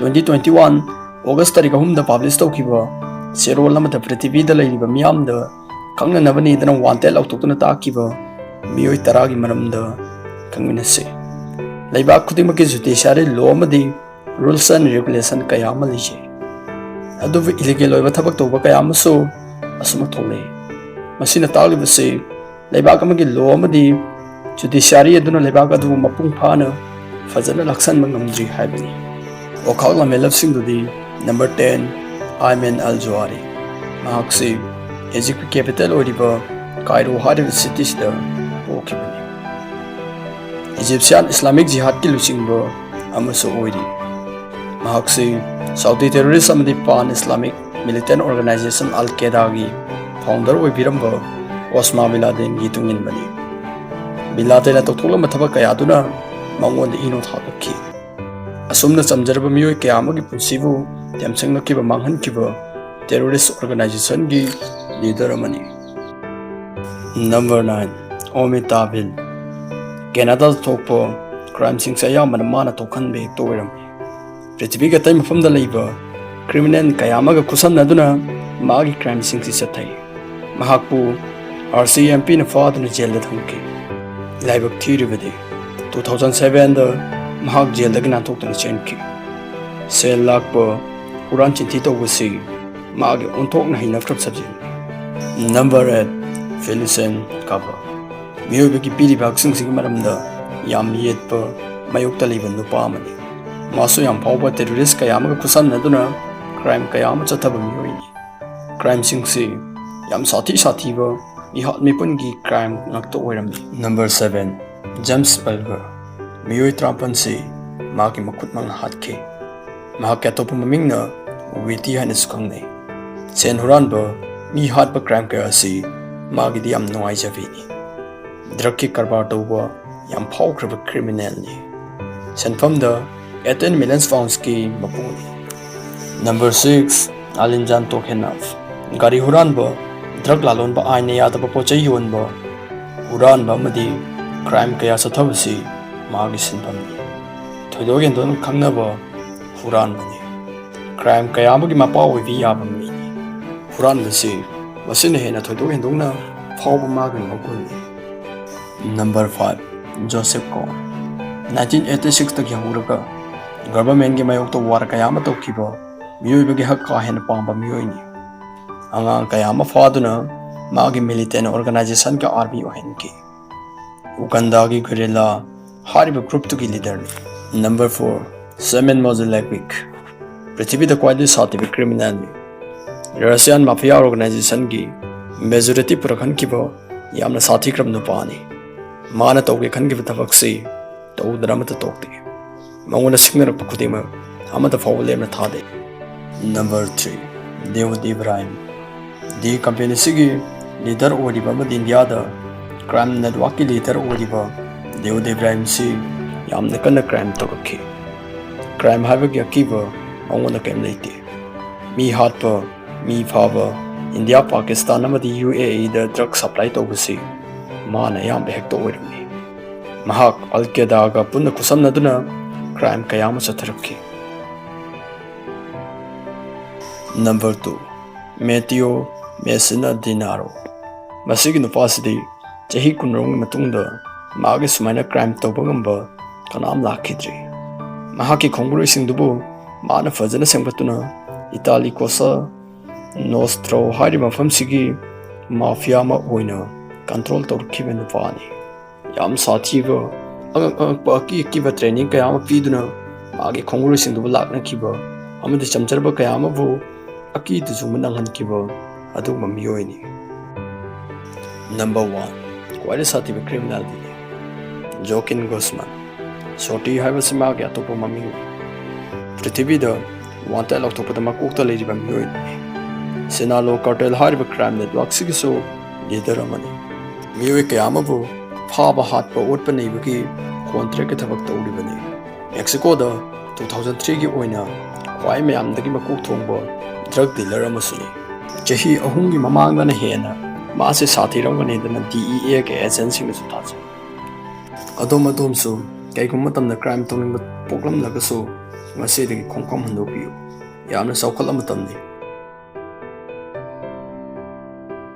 2021 August tarik 3 da publish tawkiba serol amada prithvi da leiriba miyam da kangnanabani dana wanted lautokna takiba miyoi taragi maramda kangminase leibak khudimaki judiciary law amadi rules and regulation kaya ama lije adu illegal oiba thabak tawba kaya amaso asuma thole masina talibase leibak amagi law amadi judiciary aduna leibak adu mapung phana fazana laksan mangamdri haibani wakala melab sing dudi number 10 Ayman al-Zawahiri mahaksi Egypt capital oriba Cairo hariba city sida pokibani Egyptian Islamic jihad ki luchingba amaso oiri mahaksi Saudi terrorist amadi pan Islamic militant organization al-Qaeda gi founder oibiramba Osama bin Laden gi tungin bani bin Laden tokthula mathaba kaya duna mangon ino thakki asumna samjarba miyoi kaya amagi punsibu temsengna kiba manghan kiba terrorist organization gi leader amani number 9 Omitabil Canada thokpo crime sing saya mana tokhan be to weram prithvi ga time famda leiba criminal kaya amaga kusan naduna magi crime sing si sathai mahakpu RCMP na faduna jail da thamki laibak thiribade 2007 da mahak jail da gna thoktan chenki sel lakpo Quran chinti to wasi magi unthok na hina krap subject number 8 Felicen Kaba miyo beki pili vaccine sing maramda yam yetpa mayok taliban no pamani maso yam phawba terrorist kaya amaga kusan naduna crime kaya ama chathaba miyo ni crime sing si yam sathi ba mi hot mi pungi crime nakto oiram number 7 James Bulger miyo trampan si magi makut mang hatke mahak atop mamingna witi hanis kangne sen huran ba mi hat ba crime kaya si magi di am noai javini drug ki karbar tawba yam phawkraba criminal ni senfam da 18 million pounds ki mapuni number 6 Alinjan Tokhenaf gari huran ba drug lalon ba aine yada ba pochai yon ba huran ba madi crime kaya sathabsi magi senfam ni thoidogen don khangna ba huran bani crime kaya magi mapa oibi yabam ni huran basi wasine hena thoidogen dongna phawba magan magun number 5 Joseph Kong 1986 tagi huraka government gi mayok to war kaya ma tokiba miyoi bagi hak ka hen pamba miyoi ni angang kaya ma faduna magi militant organization ka army ohen ki Uganda gi guerrilla hariba group to gi leader ni number 4 Simon Moselevich prithvi da kwadi sati criminal ni Russian mafia organization gi majority prakhan kiba yamna sathi kram no pani mana tawge khan gi thabak si taw drama ta tokti mangona signal pa khudima amata fawle na thade number 3 DAWOOD IBRAHIM the company sigi leader oriba ma India da crime network ki leader oriba DAWOOD IBRAHIM si yamna kana crime to rakhi crime haba gi akiba mangona kem leite mi hatpa mi phaba India Pakistan amadi UAE da drug supply to busi mana yam be hekto oirmi mahak al-Qaeda ga punna kusamnaduna crime kayama satharakki number 2 Matteo Messina Dinaro masigi nupasidi chahi kunrong matungda magi sumaina crime tawba ngamba kanam lakhidri mahaki khongroi singdubu mana fajana sengbatuna Italy kosa Nostro hari mafam sigi mafia ma oina control torkibe nupani yam sathiba pa ki training kaya ma piduna magi khongru singdu lakna kiba amadi chamcharba kaya ma bu aki tu zumanang han kiba adu mamiyoi ni number 1 kwari sathiba criminal ni JOAQUIN GUZMAN soti haiba sima ga to mami prithvi da wanta lok to padama kokta lejiba miyoi ni Sinalo cartel hariba crime network sigiso leader amani miyoi kayama bu phaba hatpa otpa neibagi contract thabak tawribani Mexico da 2003 gi oina kwai mayam dagi makuk thongba drug dealer amasuni chahi ahum gi mamangda na hena maase sathi ramgane dana DEA ke agency me suthaja adom su kai kum matam na crime tawning poklam lagaso ꯉꯁꯤꯗꯒꯤ ꯈꯣꯡꯐꯝ ꯍꯟꯗꯣꯛꯄꯤꯌꯨ ꯌꯥꯝꯅ ꯆꯥꯎꯈꯠꯂꯕ ꯃꯇꯝꯅꯤ